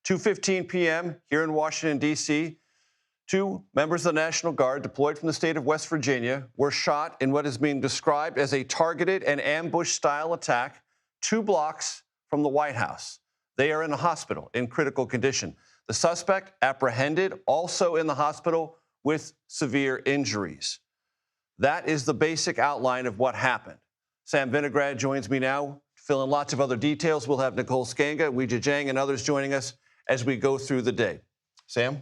2:15 p.m. here in Washington, D.C., two members of the National Guard deployed from the state of West Virginia were shot in what is being described as a targeted and ambush-style attack 2 blocks from the White House. They are in the hospital in critical condition. The suspect apprehended, also in the hospital with severe injuries. That is the basic outline of what happened. Sam Vinograd joins me now, fill in lots of other details. We'll have Nicole Sganga, Weijia Jiang, and others joining us as we go through the day. Sam?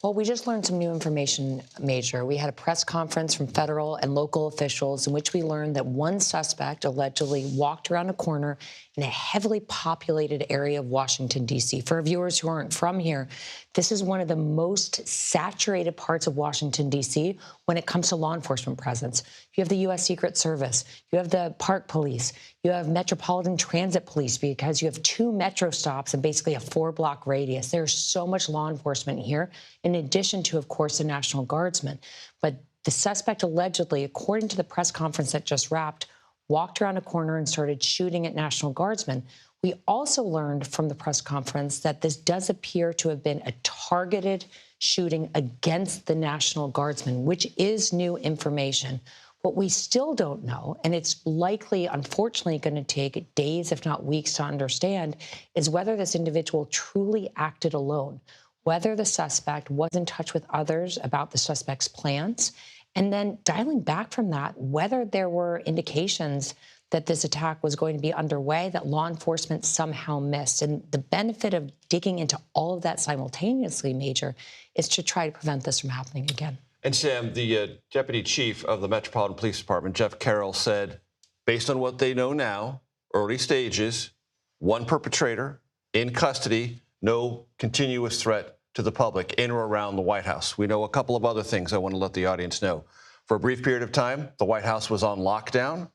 Well, we just learned some new information, Major. We had a press conference from federal and local officials in which we learned that one suspect allegedly walked around a corner in a heavily populated area of Washington, D.C. For our viewers who aren't from here, this is one of the most saturated parts of Washington, D.C. when it comes to law enforcement presence. You have the U.S. Secret Service, you have the Park Police, you have Metropolitan Transit Police because you have 2 metro stops and basically a 4-block radius. There's so much law enforcement here, in addition to, of course, the National Guardsmen. But the suspect allegedly, according to the press conference that just wrapped, walked around a corner and started shooting at National Guardsmen. We also learned from the press conference that this does appear to have been a targeted shooting against the National Guardsmen, which is new information. What we still don't know, and it's likely, unfortunately, going to take days, if not weeks, to understand, is whether this individual truly acted alone, whether the suspect was in touch with others about the suspect's plans, and then dialing back from that, whether there were indications that this attack was going to be underway that law enforcement somehow missed. And the benefit of digging into all of that simultaneously, Major, is to try to prevent this from happening again. And Sam, the deputy chief of the Metropolitan Police Department, Jeff Harp, said, based on what they know now, early stages, one perpetrator in custody, no continuous threat to the public in or around the White House. We know a couple of other things I want to let the audience know. For a brief period of time, the White House was on lockdown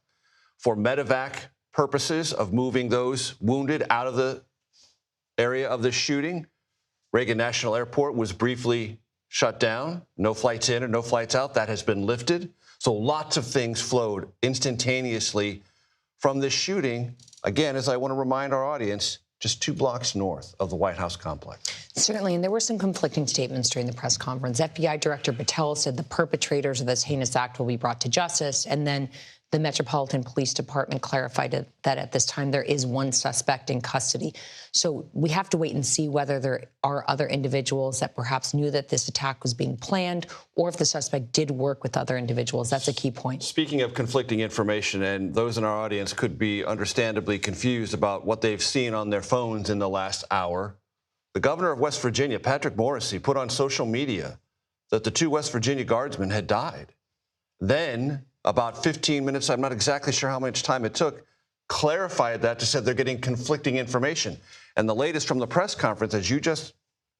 for medevac purposes of moving those wounded out of the area of the shooting. Reagan National Airport was briefly shut down. No flights in and no flights out. That has been lifted. So lots of things flowed instantaneously from this shooting. Again, as I want to remind our audience, just 2 blocks north of the White House complex. Certainly, and there were some conflicting statements during the press conference. FBI Director Patel said the perpetrators of this heinous act will be brought to justice, and then the Metropolitan Police Department clarified that at this time there is one suspect in custody. So we have to wait and see whether there are other individuals that perhaps knew that this attack was being planned, or if the suspect did work with other individuals. That's a key point. Speaking of conflicting information, and those in our audience could be understandably confused about what they've seen on their phones in the last hour, the governor of West Virginia, Patrick Morrisey, put on social media that the 2 West Virginia guardsmen had died. Then, about 15 minutes, I'm not exactly sure how much time it took, clarified that to say they're getting conflicting information. And the latest from the press conference, as you just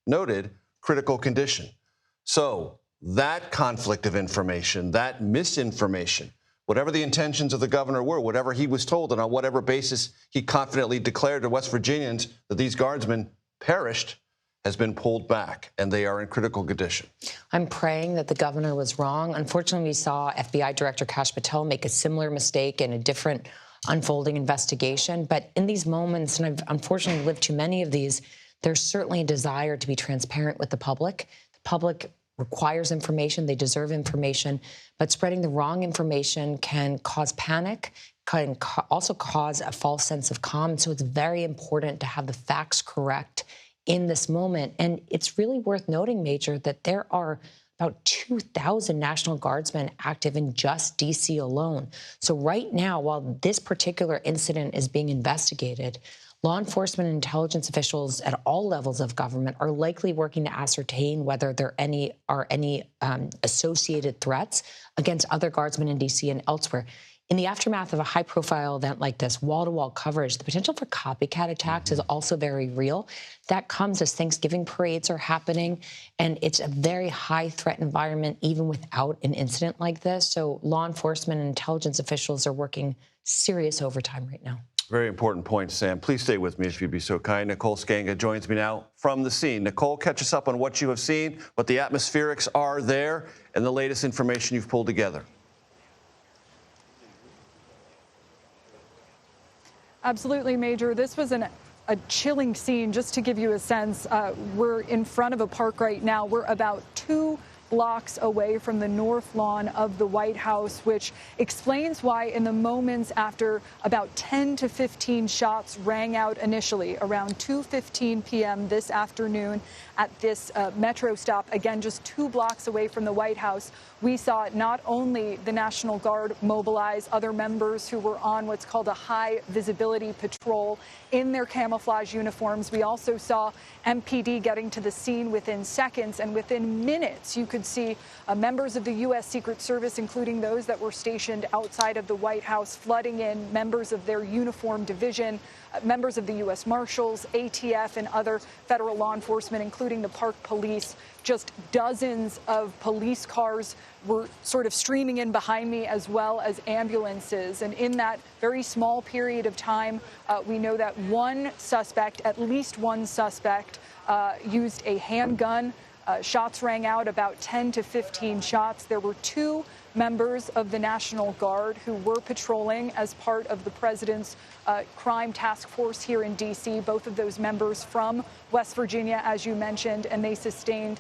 noted, critical condition. So that conflict of information, that misinformation, whatever the intentions of the governor were, whatever he was told, and on whatever basis he confidently declared to West Virginians that these guardsmen perished, has been pulled back, and they are in critical condition. I'm praying that the governor was wrong. Unfortunately, we saw FBI Director Kash Patel make a similar mistake in a different unfolding investigation. But in these moments, and I've unfortunately lived too many of these, there's certainly a desire to be transparent with the public. The public requires information. They deserve information. But spreading the wrong information can cause panic, can also cause a false sense of calm. So it's very important to have the facts correct in this moment. And it's really worth noting, Major, that there are about 2,000 National Guardsmen active in just D.C. alone. So right now, while this particular incident is being investigated, law enforcement and intelligence officials at all levels of government are likely working to ascertain whether there are any associated threats against other guardsmen in D.C. and elsewhere. In the aftermath of a high-profile event like this, wall-to-wall coverage, the potential for copycat attacks is also very real. That comes as Thanksgiving parades are happening, and it's a very high-threat environment even without an incident like this. So law enforcement and intelligence officials are working serious overtime right now. Very important point, Sam. Please stay with me if you'd be so kind. Nicole Sganga joins me now from the scene. Nicole, catch us up on what you have seen, what the atmospherics are there, and the latest information you've pulled together. Absolutely, Major. This was an a chilling scene. Just to give you a sense, we're in front of a park right now. We're about 2 blocks away from the north lawn of the White House, which explains why in the moments after about 10 to 15 shots rang out initially around 2:15 p.m. this afternoon at this metro stop, again, just 2 blocks away from the White House, we saw not only the National Guard mobilize, other members who were on what's called a high visibility patrol in their camouflage uniforms. We also saw MPD getting to the scene within seconds, and within minutes you could see members of the U.S. Secret Service, including those that were stationed outside of the White House, flooding in, members of their uniform division, members of the U.S. Marshals, ATF, and other federal law enforcement, including the Park Police. Just dozens of police cars were sort of streaming in behind me, as well as ambulances. And in that very small period of time, we know that at least one suspect, used a handgun. Shots rang out, about 10 to 15 shots. There were 2 members of the National Guard who were patrolling as part of the president's crime task force here in D.C., both of those members from West Virginia, as you mentioned, and they sustained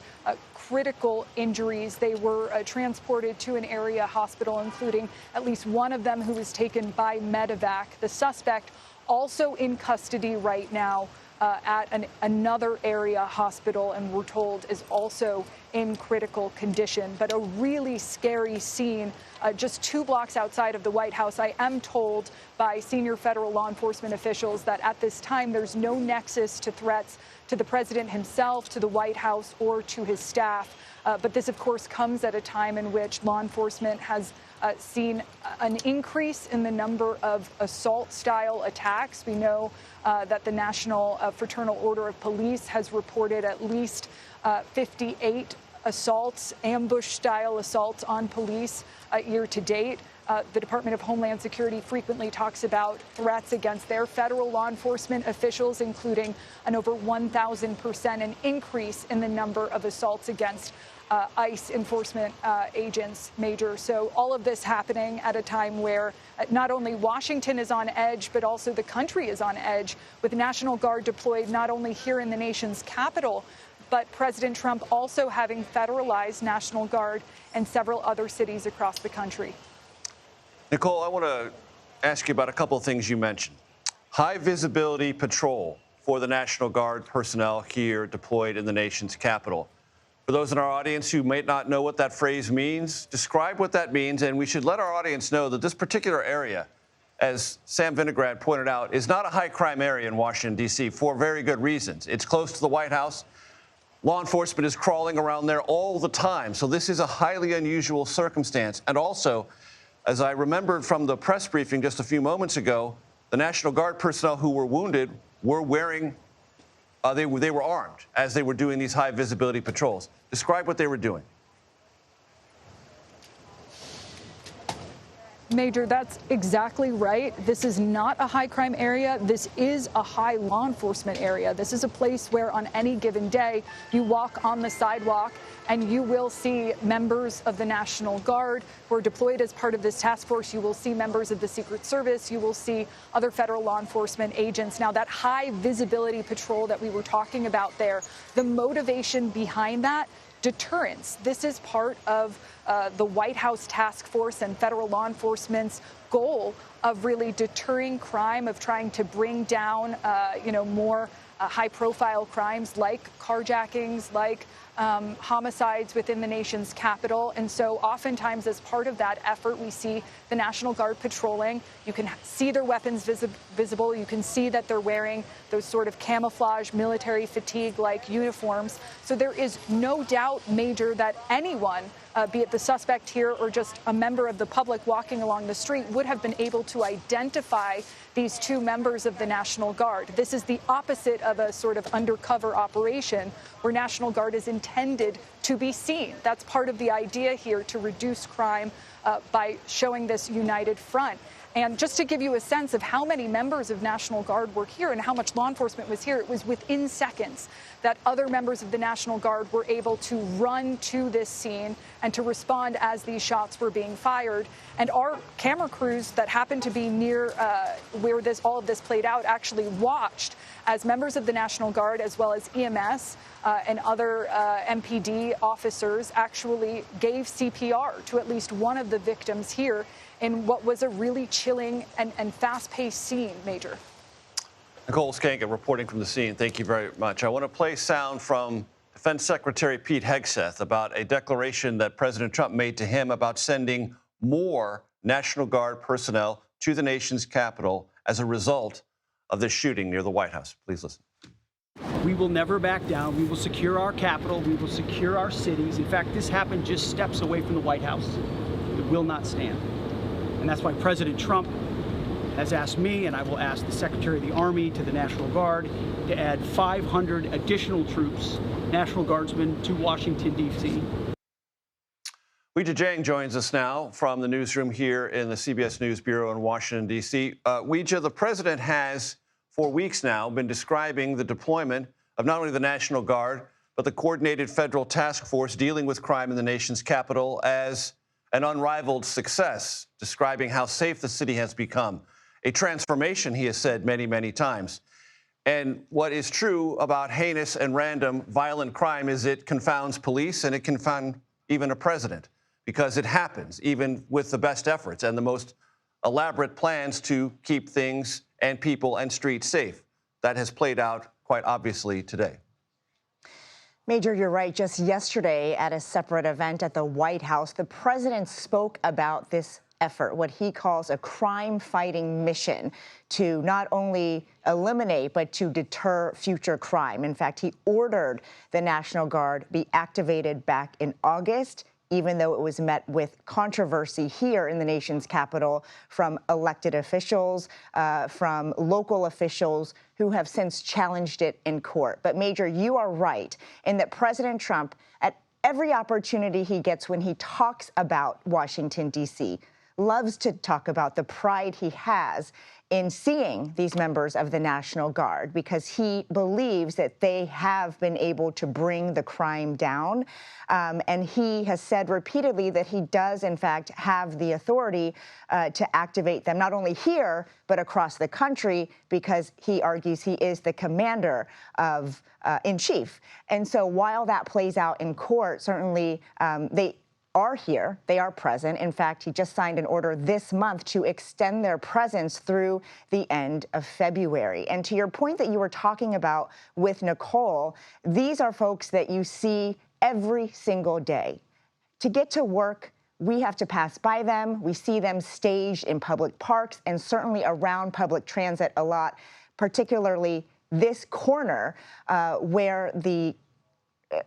critical injuries. They were transported to an area hospital, including at least one of them who was taken by medevac. The suspect also in custody right now at another area hospital, and we're told is also in critical condition. But a really scary scene just 2 blocks outside of the White House. I am told by senior federal law enforcement officials that at this time there's no nexus to threats to the president himself, to the White House, or to his staff. But this, of course, comes at a time in which law enforcement has seen an increase in the number of assault-style attacks. We know that the National Fraternal Order of Police has reported at least 58 assaults, ambush-style assaults on police year to date. The Department of Homeland Security frequently talks about threats against their federal law enforcement officials, including an over 1,000% an increase in the number of assaults against ICE enforcement agents, Major. So all of this happening at a time where not only Washington is on edge, but also the country is on edge, with the National Guard deployed not only here in the nation's capital, but President Trump also having federalized National Guard in several other cities across the country. Nicole, I want to ask you about a couple of things you mentioned. High visibility patrol for the National Guard personnel here deployed in the nation's capital. For those in our audience who may not know what that phrase means, describe what that means, and we should let our audience know that this particular area, as Sam Vinograd pointed out, is not a high-crime area in Washington, D.C., for very good reasons. It's close to the White House. Law enforcement is crawling around there all the time, so this is a highly unusual circumstance. And also, as I remembered from the press briefing just a few moments ago, the National Guard personnel who were wounded were wearing they were armed as they were doing these high visibility patrols. Describe what they were doing. Major, that's exactly right. This is not a high crime area. This is a high law enforcement area. This is a place where on any given day you walk on the sidewalk and you will see members of the National Guard who are deployed as part of this task force. You will see members of the Secret Service. You will see other federal law enforcement agents. Now, that high visibility patrol that we were talking about there, the motivation behind that, deterrence. This is part of the White House task force and federal law enforcement's goal of really deterring crime, of trying to bring down, more high-profile crimes like carjackings, like homicides within the nation's capital. And so oftentimes as part of that effort, we see the National Guard patrolling. You can see their weapons visible. You can see that they're wearing those sort of camouflage military fatigue-like uniforms. So there is no doubt, Major, that anyone, be it the suspect here or just a member of the public walking along the street, would have been able to identify these 2 members of the National Guard. This is the opposite of a sort of undercover operation where National Guard is intended to be seen. That's part of the idea here, to reduce crime by showing this united front. And just to give you a sense of how many members of National Guard were here and how much law enforcement was here, it was within seconds that other members of the National Guard were able to run to this scene and to respond as these shots were being fired. And our camera crews that happened to be near where all of this played out actually watched as members of the National Guard, as well as EMS and other MPD officers, actually gave CPR to at least one of the victims here in what was a really chilling and fast-paced scene, Major. Nicole Sganga reporting from the scene. Thank you very much. I want to play sound from Defense Secretary Pete Hegseth about a declaration that President Trump made to him about sending more National Guard personnel to the nation's capital as a result of this shooting near the White House. Please listen. We will never back down. We will secure our capital. We will secure our cities. In fact, this happened just steps away from the White House. It will not stand. And that's why President Trump has asked me, and I will ask the Secretary of the Army to the National Guard, to add 500 additional troops, National Guardsmen, to Washington, D.C. Weijia Jiang joins us now from the newsroom here in the CBS News Bureau in Washington, D.C. Weijia, the president has, for weeks now, been describing the deployment of not only the National Guard, but the coordinated federal task force dealing with crime in the nation's capital as an unrivaled success, describing how safe the city has become. A transformation, he has said many, many times. And what is true about heinous and random violent crime is it confounds police and it confounds even a president, because it happens even with the best efforts and the most elaborate plans to keep things and people and streets safe. That has played out quite obviously today. Major, you're right. Just yesterday at a separate event at the White House, the president spoke about this effort, what he calls a crime-fighting mission to not only eliminate, but to deter future crime. In fact, he ordered the National Guard be activated back in August, even though it was met with controversy here in the nation's capital from elected officials, from local officials who have since challenged it in court. But Major, you are right in that President Trump, at every opportunity he gets when he talks about Washington, D.C., loves to talk about the pride he has in seeing these members of the National Guard, because he believes that they have been able to bring the crime down. And he has said repeatedly that he does, in fact, have the authority to activate them, not only here, but across the country, because he argues he is the commander of in chief. And so while that plays out in court, certainly they are here, they are present. In fact, he just signed an order this month to extend their presence through the end of February. And to your point that you were talking about with Nicole, these are folks that you see every single day. To get to work, we have to pass by them. We see them staged in public parks and certainly around public transit a lot, particularly this corner where the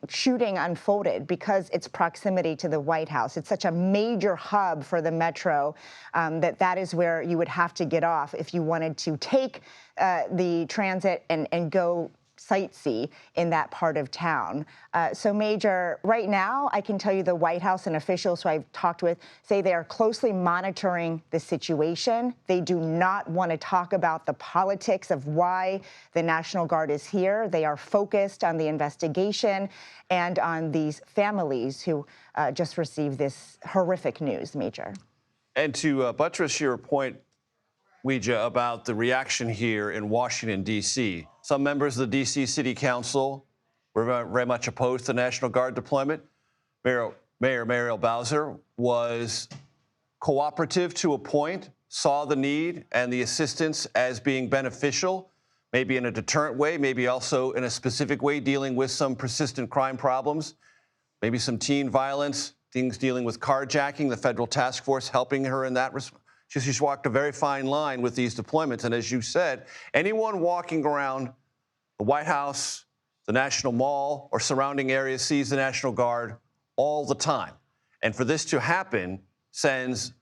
shooting unfolded, because its proximity to the White House. It's such a major hub for the metro that is where you would have to get off if you wanted to take the transit and go sightsee in that part of town. So Major, right now, I can tell you the White House and officials who I've talked with say they are closely monitoring the situation. They do not want to talk about the politics of why the National Guard is here. They are focused on the investigation and on these families who just received this horrific news, Major. And to buttress your point, Weijia, about the reaction here in Washington, D.C., some members of the D.C. City Council were very much opposed to National Guard deployment. Mayor Muriel Bowser was cooperative to a point, saw the need and the assistance as being beneficial, maybe in a deterrent way, maybe also in a specific way dealing with some persistent crime problems, maybe some teen violence, things dealing with carjacking, the federal task force helping her in that respect. She's walked a very fine line with these deployments. And as you said, anyone walking around the White House, the National Mall, or surrounding areas sees the National Guard all the time. And for this to happen sends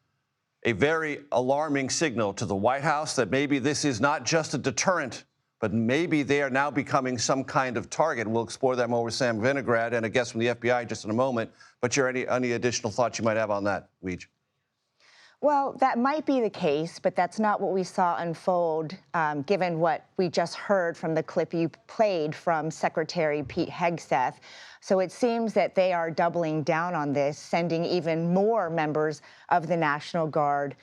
a very alarming signal to the White House that maybe this is not just a deterrent, but maybe they are now becoming some kind of target. We'll explore that more with Sam Vinograd and a guest from the FBI just in a moment. But any additional thoughts you might have on that, Weij? Well, that might be the case, but that's not what we saw unfold, given what we just heard from the clip you played from Secretary Pete Hegseth. So it seems that they are doubling down on this, sending even more members of the National Guard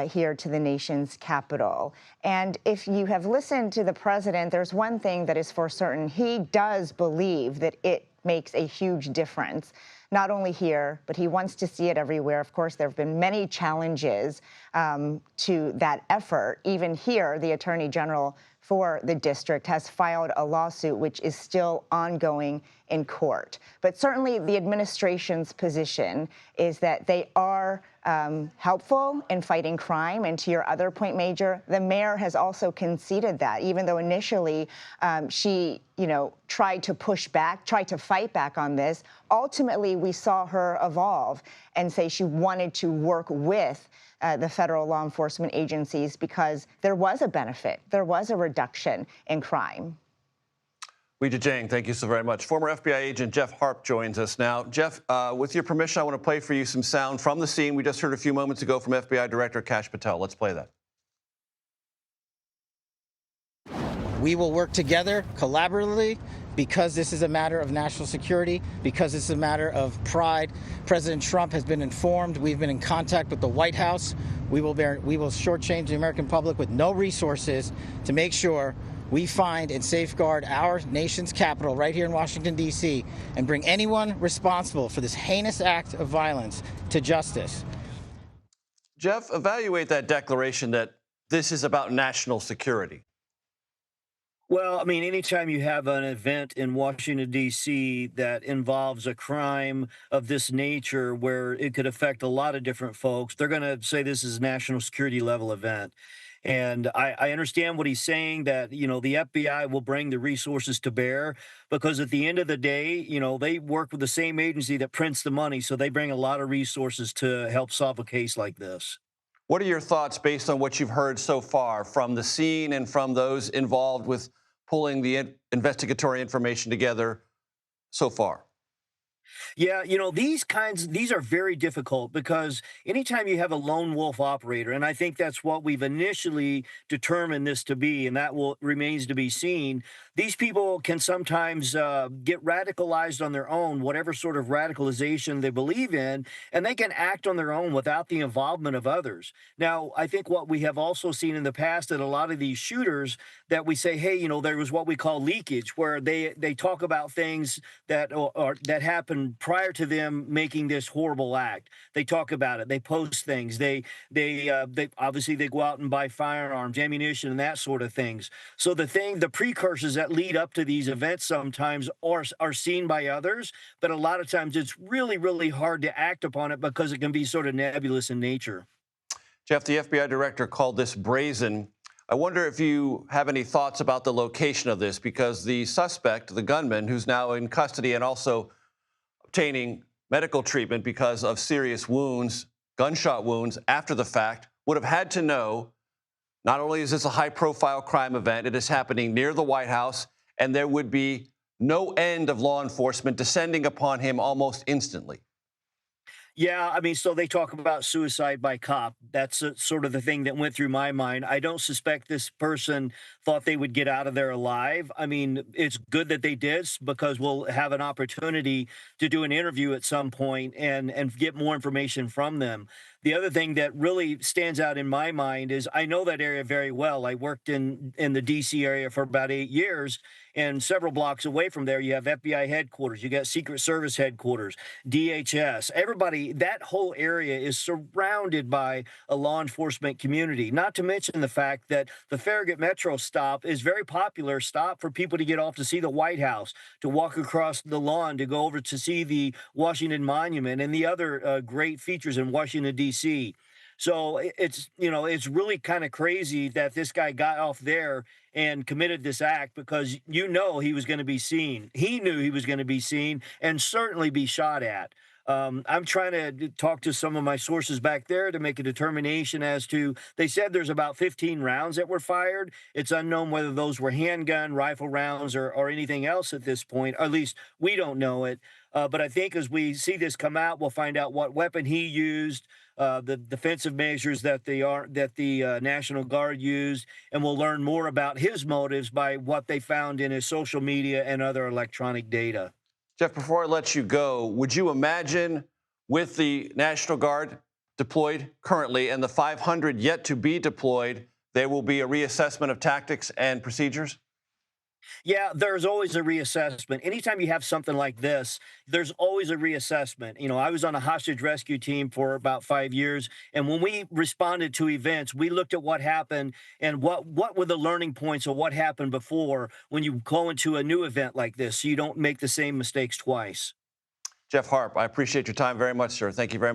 here to the nation's capital. And if you have listened to the president, there's one thing that is for certain. He does believe that it makes a huge difference, not only here, but he wants to see it everywhere. Of course, there have been many challenges to that effort. Even here, the Attorney General for the district has filed a lawsuit which is still ongoing in court. But certainly the administration's position is that they are helpful in fighting crime. And to your other point, Major, the mayor has also conceded that, even though initially she, tried to push back, tried to fight back on this. Ultimately, we saw her evolve and say she wanted to work with the federal law enforcement agencies because there was a benefit. There was a reduction in crime. Weijia Jiang, thank you so very much. Former FBI agent Jeff Harp joins us now. Jeff, with your permission, I want to play for you some sound from the scene we just heard a few moments ago from FBI Director Kash Patel. Let's play that. We will work together collaboratively because this is a matter of national security, because it's a matter of pride. President Trump has been informed. We've been in contact with the White House. We will shortchange the American public with no resources to make sure we find and safeguard our nation's capital right here in Washington, D.C., and bring anyone responsible for this heinous act of violence to justice. Jeff, evaluate that declaration that this is about national security. Well, I mean, anytime you have an event in Washington, D.C. that involves a crime of this nature where it could affect a lot of different folks, they're going to say this is a national security level event. And I understand what he's saying, that, the FBI will bring the resources to bear because at the end of the day, they work with the same agency that prints the money. So they bring a lot of resources to help solve a case like this. What are your thoughts based on what you've heard so far from the scene and from those involved with pulling the investigatory information together so far? Yeah, these are very difficult because anytime you have a lone wolf operator, and I think that's what we've initially determined this to be, and that remains to be seen, these people can sometimes get radicalized on their own, whatever sort of radicalization they believe in, and they can act on their own without the involvement of others. Now, I think what we have also seen in the past that a lot of these shooters that we say, hey, there was what we call leakage, where they talk about things that happen prior to them making this horrible act. They talk about it. They post things. They obviously they go out and buy firearms, ammunition, and that sort of things. So the precursors that lead up to these events sometimes are seen by others, but a lot of times it's really, really hard to act upon it because it can be sort of nebulous in nature. Jeff, the FBI director called this brazen. I wonder if you have any thoughts about the location of this, because the suspect, the gunman, who's now in custody and also obtaining medical treatment because of serious wounds, gunshot wounds after the fact, would have had to know not only is this a high-profile crime event, it is happening near the White House, and there would be no end of law enforcement descending upon him almost instantly. Yeah, I mean, so they talk about suicide by cop. That's sort of the thing that went through my mind. I don't suspect this person thought they would get out of there alive. I mean, it's good that they did because we'll have an opportunity to do an interview at some point and get more information from them. The other thing that really stands out in my mind is I know that area very well. I worked in the D.C. area for about 8 years, and several blocks away from there, you have FBI headquarters, you got Secret Service headquarters, DHS. Everybody, that whole area is surrounded by a law enforcement community, not to mention the fact that the Farragut Metro stop is very popular stop for people to get off to see the White House, to walk across the lawn, to go over to see the Washington Monument and the other great features in Washington, D.C. So it's really kind of crazy that this guy got off there and committed this act because he was going to be seen. He knew he was going to be seen and certainly be shot at. I'm trying to talk to some of my sources back there to make a determination as to, they said there's about 15 rounds that were fired. It's unknown whether those were handgun, rifle rounds, or anything else at this point. Or at least we don't know it. But I think as we see this come out, we'll find out what weapon he used, the defensive measures that the National Guard used, and we'll learn more about his motives by what they found in his social media and other electronic data. Jeff, before I let you go, would you imagine with the National Guard deployed currently and the 500 yet to be deployed, there will be a reassessment of tactics and procedures? Yeah, there's always a reassessment. Anytime you have something like this, there's always a reassessment. You know, I was on a hostage rescue team for about 5 years, and when we responded to events, we looked at what happened and what were the learning points of what happened before when you go into a new event like this, so you don't make the same mistakes twice. Jeff Harp, I appreciate your time very much, sir. Thank you very much.